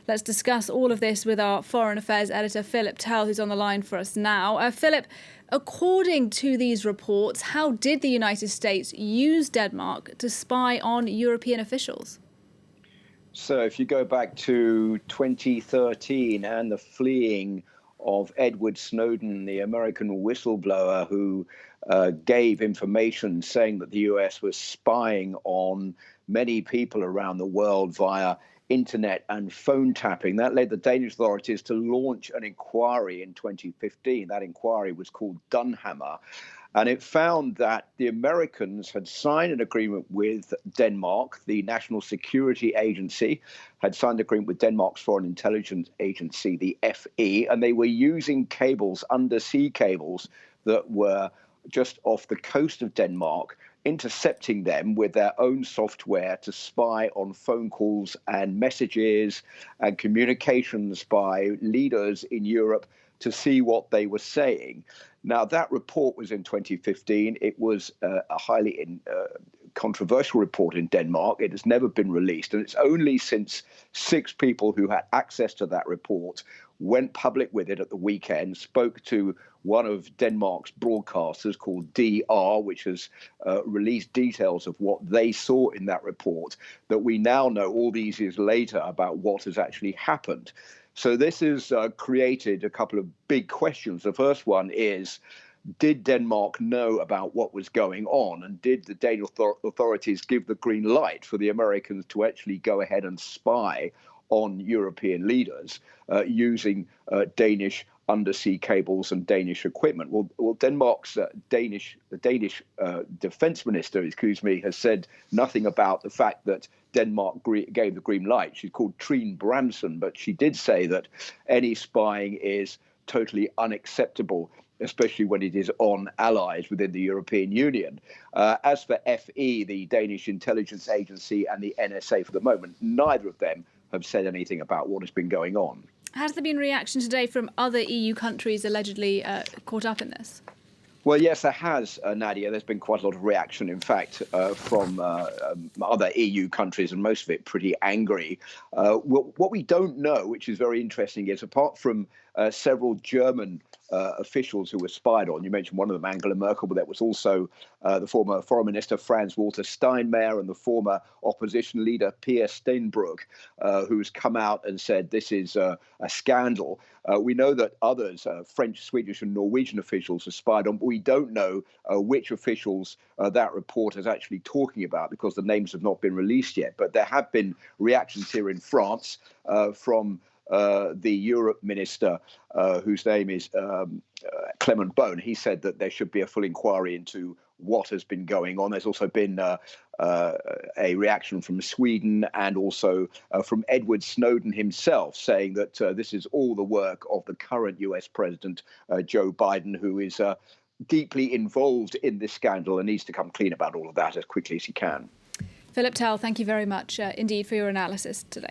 Let's discuss all of this with our Foreign Affairs editor, Philip Turle, who's on the line for us now. Philip, according to these reports, how did the United States use Denmark to spy on European officials? So if you go back to 2013 and the fleeing of Edward Snowden, the American whistleblower who gave information saying that the US was spying on many people around the world via internet and phone tapping, that led the Danish authorities to launch an inquiry in 2015. That inquiry was called Dunhammer. And it found that the Americans had signed an agreement with Denmark. The National Security Agency had signed an agreement with Denmark's Foreign Intelligence Agency, the FE, and they were using cables, undersea cables, that were just off the coast of Denmark, intercepting them with their own software to spy on phone calls and messages and communications by leaders in Europe to see what they were saying. Now, that report was in 2015. It was a highly controversial report in Denmark. It has never been released. And it's only since 6 people who had access to that report went public with it at the weekend, spoke to one of Denmark's broadcasters called DR, which has released details of what they saw in that report, that we now know all these years later about what has actually happened. So this has created a couple of big questions. The first one is, did Denmark know about what was going on? And did the Danish authorities give the green light for the Americans to actually go ahead and spy on European leaders using Danish undersea cables and Danish equipment? Well, Denmark's Danish defense minister, has said nothing about the fact that Denmark gave the green light. She's called Trine Bramsen, but she did say that any spying is totally unacceptable, especially when it is on allies within the European Union. As for FE, the Danish intelligence agency, and the NSA, for the moment, neither of them have said anything about what has been going on. Has there been reaction today from other EU countries allegedly caught up in this? Well, yes, there has, Nadia. There's been quite a lot of reaction, in fact, from other EU countries, and most of it pretty angry. What we don't know, which is very interesting, is apart from several German officials who were spied on, you mentioned one of them, Angela Merkel, but there was also the former Foreign Minister Franz-Walter Steinmeier and the former opposition leader Pia Steenbrück, who's come out and said this is a scandal. We know that others, French, Swedish and Norwegian officials, are spied on, but we don't know which officials that report is actually talking about because the names have not been released yet. But there have been reactions here in France from the Europe minister, whose name is Clement Beaune. He said that there should be a full inquiry into what has been going on. There's also been a reaction from Sweden and also from Edward Snowden himself, saying that this is all the work of the current US President, Joe Biden, who is deeply involved in this scandal and needs to come clean about all of that as quickly as he can. Philip Turle, thank you very much indeed for your analysis today.